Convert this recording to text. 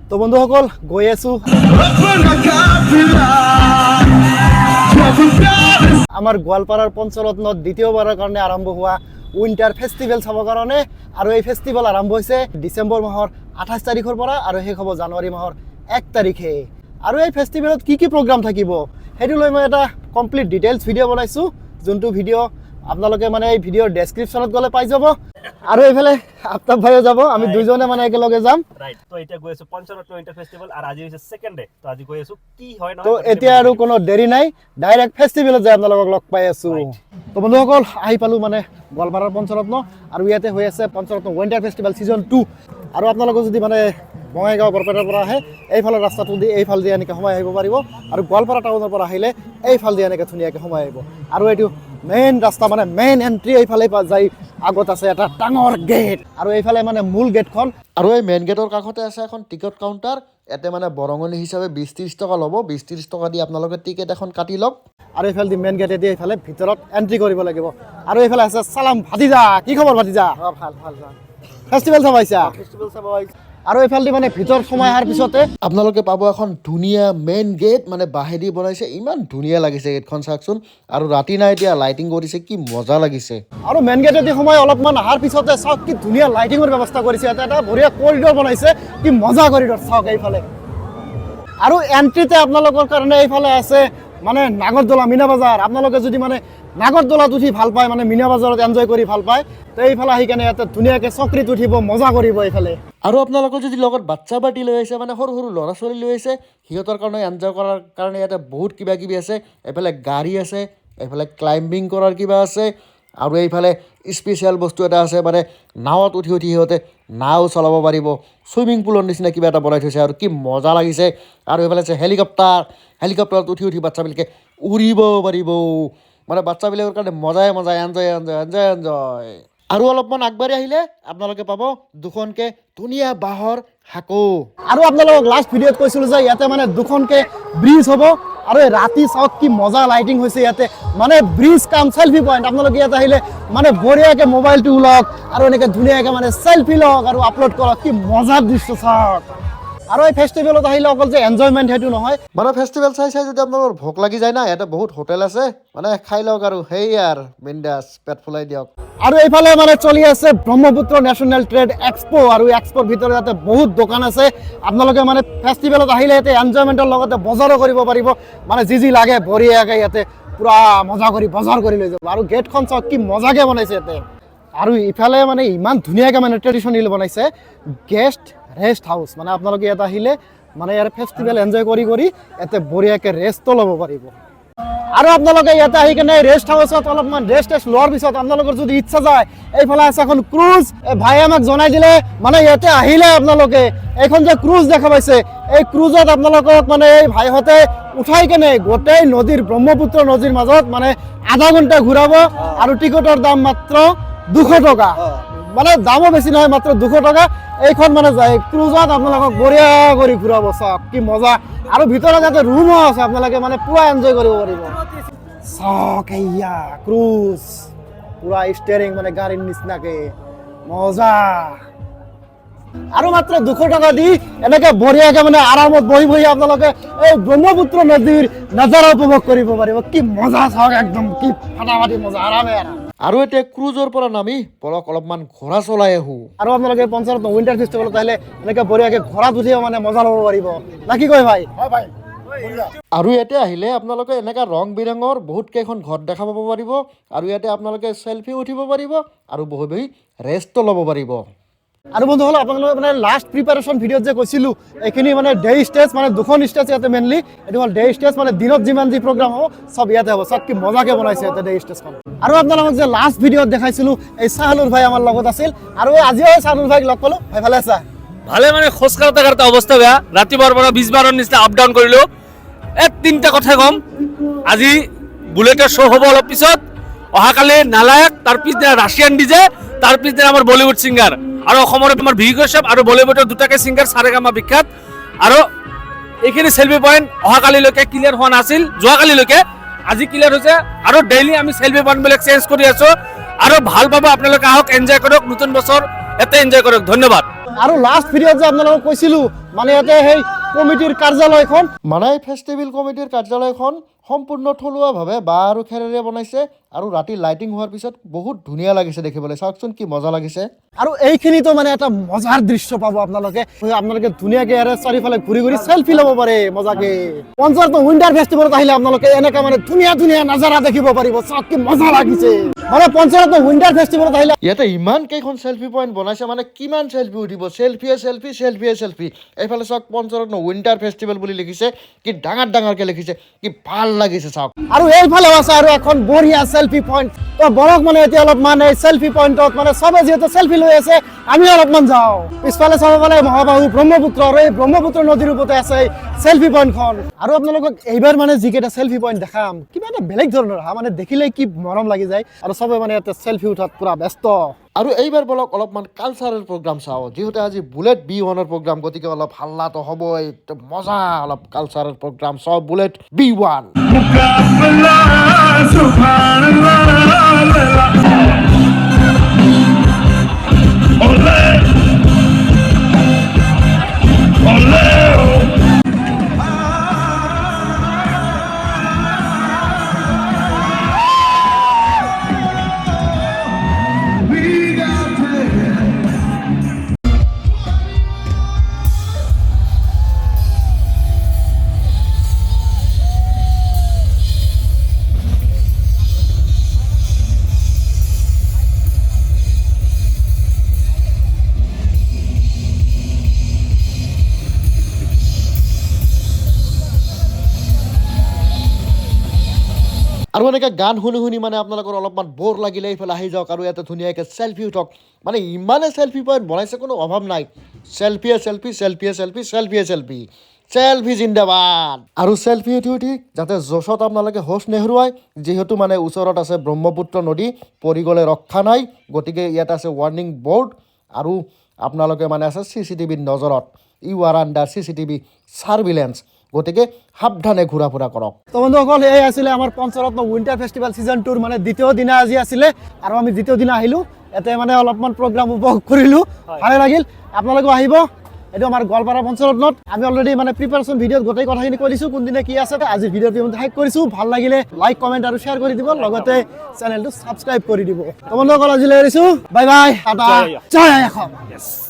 তো বন্ধুসকল গৈ আছো আমাৰ গোৱালপাৰাৰ পঞ্চৰত্নত দ্বিতীয়বাৰৰ কাৰণে আৰম্ভ হোৱা উইণ্টাৰ ফেষ্টিভেল চাবৰ কাৰণে আৰু এই ফেষ্টিভেল আৰম্ভ হৈছে ডিচেম্বৰ মাহৰ 28 তাৰিখৰ পৰা আৰু শেষ হ'ব জানুৱাৰী মাহৰ 1 তাৰিখে আৰু এই ফেষ্টিভেলত কি প্ৰগ্ৰাম থাকিব সেইটো লৈ মই এটা কমপ্লিট ডিটেইলছ ভিডিঅ' বনাইছো যোনটো ভিডিঅ' আপোনালোকে মানে এই ভিডিঅ'ৰ ডেসক্ৰিপচনত গলে পাই যাব আৰু এইফালে আফতাব ভাইও যাব আমি দুইজনে মানে একেলগে যাম ৰাইট তো এটা গৈ আছো পঞ্চৰত্ন উইণ্টাৰ ফেষ্টিভেল আৰু আজি হৈছে সেকেন্ড ডে তো আজি গৈ আছো কি হয় না তো এতিয়া আৰু কোনো দেৰি নাই ডাইৰেক্ট ফেষ্টিভেলত যাই আপোনালোকক লগ পাই আছো তো বন্ধুসকল আহি পালো মানে গোৱালপাৰাৰ পঞ্চৰত্ন আৰু ইয়াতে হৈ আছে পঞ্চৰত্ন উইণ্টাৰ ফেষ্টিভেল সিজন 2 আৰু আপোনালোকে যদি মানে বঙাইগাঁও বৰপেটাৰ পৰা আহে এইফালে ৰাস্তাটো দি এইফাল দি এনেকৈ সোমাই আহিব পাৰিব আৰু গোৱালপাৰা টাউনৰ পৰা আহিলে এইফাল দি এনেকৈ ধুনীয়াকৈ সোমাই আহিব আৰু এইটো মেইন ৰাস্তা মানে মেইন এন্ট্ৰি এইফালে যাই আগত আছে এটা ডাঙৰ গেট আৰু এইফালে মানে মূল গেটখন আৰু এই মেইন গেটৰ কাষতে আছে এখন টিকট কাউণ্টাৰ ইয়াতে মানে বৰঙণি হিচাপে 20-30 টকা ল'ব 20-30 টকা দি আপোনালোকে টিকেট এখন কাটি লওক আৰু এইফালে দি মেইন গেটেদি এইফালে ভিতৰত এন্ট্ৰি কৰিব লাগিব আৰু এইফালে আছে সালাম ভাতিজা কি খবৰ ভাতিজা ভাল ভাল ফেষ্টিভেল চাব আহিছা ফেষ্টিভেল চাব আহিছা আৰু এইফালে মানে ভিতৰ সময় অহাৰ পিছতে আপোনালোকে পাব এখন ধুনীয়া মেইন গেট মানে বাহেদি বনাইছে ইমান ধুনীয়া লাগিছে গেটখন চাওকচোন আৰু ৰাতি নাই এতিয়া লাইটিং কৰিছে কি মজা লাগিছে আৰু মেইন গেটেদি সময় অলপমান অহাৰ পিছতে চাওক কি ধুনীয়া লাইটিঙৰ ব্যৱস্থা কৰিছে এটা বঢ়িয়া কৰিডৰ বনাইছে কি মজা কৰিডৰ চাওক এইফালে আৰু এন্ট্ৰিতে আপোনালোকৰ কাৰণে এইফালে আছে মানে নাগৰদোলা মিনা বজাৰ আপোনালোকে যদি মানে নাগৰদোলাত উঠি ভাল পায় মানে মিনা বজাৰত এনজয় কৰি ভাল পায় তো এইফালে আহি কেনে ইয়াতে ধুনীয়াকৈ চকৰিত উঠিব মজা কৰিব এইফালে আৰু আপোনালোকৰ যদি লগত বাচ্চা পাৰ্টি লৈ আহিছে মানে সৰু সৰু ল'ৰা ছোৱালী লৈ আহিছে সিহঁতৰ কাৰণে এনজয় কৰাৰ কাৰণে ইয়াতে বহুত কিবা কিবি আছে এইফালে গাড়ী আছে এইফালে ক্লাইম্বিং কৰাৰ কিবা আছে আৰু এইফালে স্পেচিয়েল বস্তু এটা আছে মানে নাৱত উঠি সিহঁতে নাও চলাব পাৰিব চুইমিং পুলৰ নিচিনা কিবা এটা বনাই থৈছে আৰু কি মজা লাগিছে আৰু এইফালে আছে হেলিকপ্টাৰত উঠি বাচ্চাবিলাকে উৰিব পাৰিব মানে বাচ্চাবিলাকৰ কাৰণে মজাই এনজয় আৰু অলপমান আগবাঢ়ি আহিলে আপোনালোকে পাব দুখনকে ধুনীয়া বাঁহৰ হাকো আৰু আপোনালোকক লাষ্ট ভিডিঅ'ত কৈছিলোঁ যে ইয়াতে মানে দুখনকে ব্ৰিজ হ'ব আৰু ৰাতি চাওক কি মজা লাইটিং হৈছে ইয়াতে মানে ব্ৰিজ কাম চেলফি পইণ্ট আপোনালোকে ইয়াতে আহিলে মানে বঢ়িয়াকৈ মোবাইলটো ওলাওক আৰু এনেকৈ ধুনীয়াকৈ মানে চেলফি লওক আৰু আপলোড কৰক কি মজাৰ দৃশ্য চাওক আৰু এই ফেষ্টিভেলত আহিলে অকল যে এনজয়মেণ্ট সেইটো নহয় মানে ফেষ্টিভেল চাই যদি আপোনালোকৰ ভোক লাগি যায় না ইয়াতে বহুত হোটেল আছে মানে খাই লওক আৰু সেইয়াৰ বিন্দাছ পেট ফুলাই দিয়ক আৰু এইফালে মানে চলি আছে ব্ৰহ্মপুত্ৰ নেশ্যনেল ট্ৰেড এক্সপো আৰু এক্সপোৰ ভিতৰত ইয়াতে বহুত দোকান আছে আপোনালোকে মানে ফেষ্টিভেলত আহিলে ইয়াতে এনজয়মেণ্টৰ লগতে বজাৰো কৰিব পাৰিব মানে যি লাগে বঢ়িয়াকৈ ইয়াতে পুৰা মজা কৰি বজাৰ কৰি লৈ যাব আৰু গেটখন চাওক কি মজাকৈ বনাইছে ইয়াতে আৰু ইফালে মানে ইমান ধুনীয়াকৈ মানে ট্ৰেডিশ্যনেল বনাইছে গেষ্ট ৰেষ্ট হাউচ মানে আপোনালোকে ইয়াত আহিলে মানে ইয়াৰ ফেষ্টিভেল এনজয় কৰি ইয়াতে বঢ়িয়াকৈ ৰেষ্টও ল'ব পাৰিব আৰু আপোনালোকে ইয়াতে আহি কেনে ৰেষ্ট হাউচত অলপমান ৰেষ্ট লোৱাৰ পিছত আপোনালোকৰ যদি ইচ্ছা যায় এইফালে আছে এখন ক্ৰুজ ভাই আমাক জনাই দিলে মানে ইয়াতে আহিলে আপোনালোকে এইখন যে ক্ৰুজ দেখা পাইছে এই ক্ৰুজত আপোনালোকক মানে এই ভাইহঁতে উঠাই কেনে গোটেই নদীৰ ব্ৰহ্মপুত্ৰ নদীৰ মাজত মানে আধা ঘণ্টা ঘূৰাব আৰু টিকটৰ দাম মাত্ৰ 200 টকা মানে দামো বেছি নহয় মাত্ৰ 200 টকা এইখন মানে যায় ক্ৰুজত আপোনালোকক বঢ়িয়া কৰি ঘূৰাব চাওক কি মজা আৰু ভিতৰত যাতে ৰুমো আছে আপোনালোকে মানে পুৰা এনজয় কৰিব পাৰিব চাওক এয়া ক্ৰুজ পুৰা ষ্টেৰিং মানে গাড়ীৰ নিচিনাকে মজা আৰু মাত্ৰ 200 টকা দি এনেকে বঢ়িয়াকে মানে আৰামত বহি আপোনালোকে এই ব্ৰহ্মপুত্ৰ নদীৰ নজাৰা উপভোগ কৰিব পাৰিব কি মজা চাওক একদম কি ফাটাফাটি মজা আৰামে আৰু এতিয়া ক্ৰুজৰ পৰা নামি পলক অলপমান ঘোঁৰা চলাই আহো আৰু আপোনালোকে পঞ্চৰত্ন উইণ্টাৰ ফেষ্টিভেলত আহিলে এনেকৈ বঢ়িয়াকৈ ঘোঁৰাত উঠিও মানে মজা ল'ব পাৰিব না কি কয় ভাই আৰু ইয়াতে আহিলে আপোনালোকে এনেকুৱা ৰং বিৰঙৰ বহুত কেইখন ঘৰ দেখা পাব পাৰিব আৰু ইয়াতে আপোনালোকে চেলফি উঠিব পাৰিব আৰু বহি ৰেষ্টও ল'ব পাৰিব আৰু বন্ধুসকল আপোনালোকে মানে লাষ্ট প্ৰিপাৰেশ্যন ভিডিঅ'ত যে কৈছিলোঁ এইখিনি মানে ডে ষ্টেজ মানে দুখন ষ্টেজ ইয়াতে মেইনলি এইটো হ'ল ডে ষ্টেজ মানে দিনত যিমান যি প্ৰগ্ৰাম হ'ব চব ইয়াতে হ'ব চব কি মজাকৈ বনাইছে ইয়াতে ডে ষ্টেজখন আৰু আপোনালোকক যে লাষ্ট ভিডিঅ'ত দেখাইছিলোঁ এই চাহলুৰ ভাই আমাৰ লগত আছিল আৰু আজিও এই চাহলুৰ ভাইক লগ পালোঁ ভাই ভালে আছা ভালে মানে খোজ কাঢ়োতে অৱস্থা বেয়া ৰাতিপুৱাৰ পৰা 20-12 নিচিনা আপ ডাউন কৰিলোঁ তিনিটা কথা কম আজি বুলেটৰ শ্ব' হ'ব অলপ পিছত অহাকালি নালায়ক তাৰ পিছদিনা ৰাছিয়ান ডিজে তাৰ পিছদিনা আমাৰ বলিউড ছিংগাৰ আৰু অসমৰ আমাৰ ভি কশ্যপ আৰু বলিউডৰ দুটাকে ছিংগাৰ চাৰেগামা বিখ্যাত আৰু এইখিনি চেলফি পইণ্ট অহাকালিলৈকে ক্লিয়াৰ হোৱা নাছিল যোৱাকালিলৈকে আজি ক্লিয়াৰ হৈছে আৰু ডেইলি আমি চেলফি পইণ্টবিলাক চেঞ্জ কৰি আছোঁ আৰু ভাল পাব আপোনালোকে আহক এনজয় কৰক নতুন বছৰ ইয়াতে এনজয় কৰক ধন্যবাদ আৰু লাষ্ট ভিডিঅ'ত যে আপোনালোকক কৈছিলোঁ মানে ইয়াতে সেই কমিটিৰ কাৰ্যালয়খন মানে এই ফেষ্টিভেল কমিটিৰ কাৰ্যালয়খন সম্পূৰ্ণ থলুৱাভাৱে বাঁহ আৰু খেৰেৰে বনাইছে আৰু ৰাতি লাইটিং হোৱাৰ পিছত বহুত ধুনীয়া লাগিছে দেখিবলৈ চাওকচোন কি মজা লাগিছে আৰু এইখিনিতো মানে এটা মজাৰ দৃশ্য পাব আপোনালোকে ধুনীয়াকে ইয়াৰে চাৰিওফালে ঘূৰি ঘূৰি চেলফি ল'ব পাৰে মজাকে পঞ্চৰত্ন উইণ্টাৰ ফেষ্টিভেলত আহিলে আপোনালোকে এনেকা মানে ধুনীয়া ধুনীয়া নাজাৰা দেখিব পাৰিব চাওক কি মজা লাগিছে মানে পঞ্চৰত্ন উইণ্টাৰ ফেষ্টিভেলত আহিলে ইয়াতে ইমান কেইখন চেলফি পইণ্ট বনাইছে মানে কিমান চেলফি উঠিব চেলফি এইফালে চাওক পঞ্চৰত্ন উইণ্টাৰ ফেষ্টিভেল বুলি লিখিছে কি ডাঙৰকে লিখিছে কি ভাল লাগিছে চাওক আৰু এইফালেও আছে আৰু এখন বঢ়িয়া চেলফি পইণ্ট তো বৰক মানে এতিয়া অলপমান এই চেলফি পইণ্টত মানে চবে যিহেতু চেলফি লৈ আছে আমি অলপমান যাওঁ পিছফালে চাব পালে মহাবাহু ব্ৰহ্মপুত্ৰ আৰু এই ব্ৰহ্মপুত্ৰ নদীৰ ওপৰতে আছে এই চেলফি পইণ্টখন আৰু আপোনালোকক এইবাৰ মানে যিকেইটা চেলফি পইণ্ট দেখাম কিবা এটা বেলেগ ধৰণৰ মানে দেখিলেই কি মৰম লাগি যায় আৰু চবে মানে ইয়াতে চেলফি উঠাত পুৰা ব্যস্ত আৰু এইবাৰ বলক অলপমান কালচাৰেল প্ৰগ্ৰাম চাওঁ যিহেতু আজি বুলেট B1ৰ প্ৰগ্ৰাম গতিকে অলপ হাল্লাটো হ'বই মজা অলপ কালচাৰেল প্ৰগ্ৰাম চাওঁ বুলেট B1 আৰু এনেকৈ গান শুনি মানে আপোনালোকৰ অলপমান বৰ লাগিলে এইফালে আহি যাওক আৰু ইয়াতে ধুনীয়াকৈ চেলফি উঠক মানে ইমানে চেলফি পইণ্ট বনাইছে কোনো অভাৱ নাই চেলফি জিন্দাবাদ আৰু চেলফি উঠি যাতে জছত আপোনালোকে হোচ নেহেৰুৱাই যিহেতু মানে ওচৰত আছে ব্ৰহ্মপুত্ৰ নদী পৰি গ'লে ৰক্ষা নাই গতিকে ইয়াত আছে ৱাৰ্ণিং বৰ্ড আৰু আপোনালোকে মানে আছে CCTV নজৰত you are under CCTV surveillance গতিকে সাৱধানে ঘূৰা ফুৰা কৰক তো বন্ধুসকল এই আছিলে আমাৰ পঞ্চৰত্ন উইণ্টাৰ ফেষ্টিভেল ছিজন 2ৰ মানে দ্বিতীয় দিনা আজি আছিলে আৰু আমি দ্বিতীয় দিনা আহিলোঁ ইয়াতে মানে অলপমান প্ৰগ্ৰাম উপভোগ কৰিলোঁ ভালে লাগিল আপোনালোকেও আহিব এইটো আমাৰ গোৱালপাৰা পঞ্চৰত্নত আমি অলৰেডি মানে প্ৰিপাৰেশ্যন ভিডিঅ'ত গোটেই কথাখিনি কৈ দিছোঁ কোনদিনা কি আছে আজি ভিডিঅ'টো শেষ কৰিছোঁ ভাল লাগিলে লাইক কমেণ্ট আৰু শ্বেয়াৰ কৰি দিব লগতে চেনেলটো ছাবস্ক্ৰাইব কৰি দিব তো বন্ধুসকল আজিলৈ এৰিছোঁ বাই বাই টাটা জয় অসম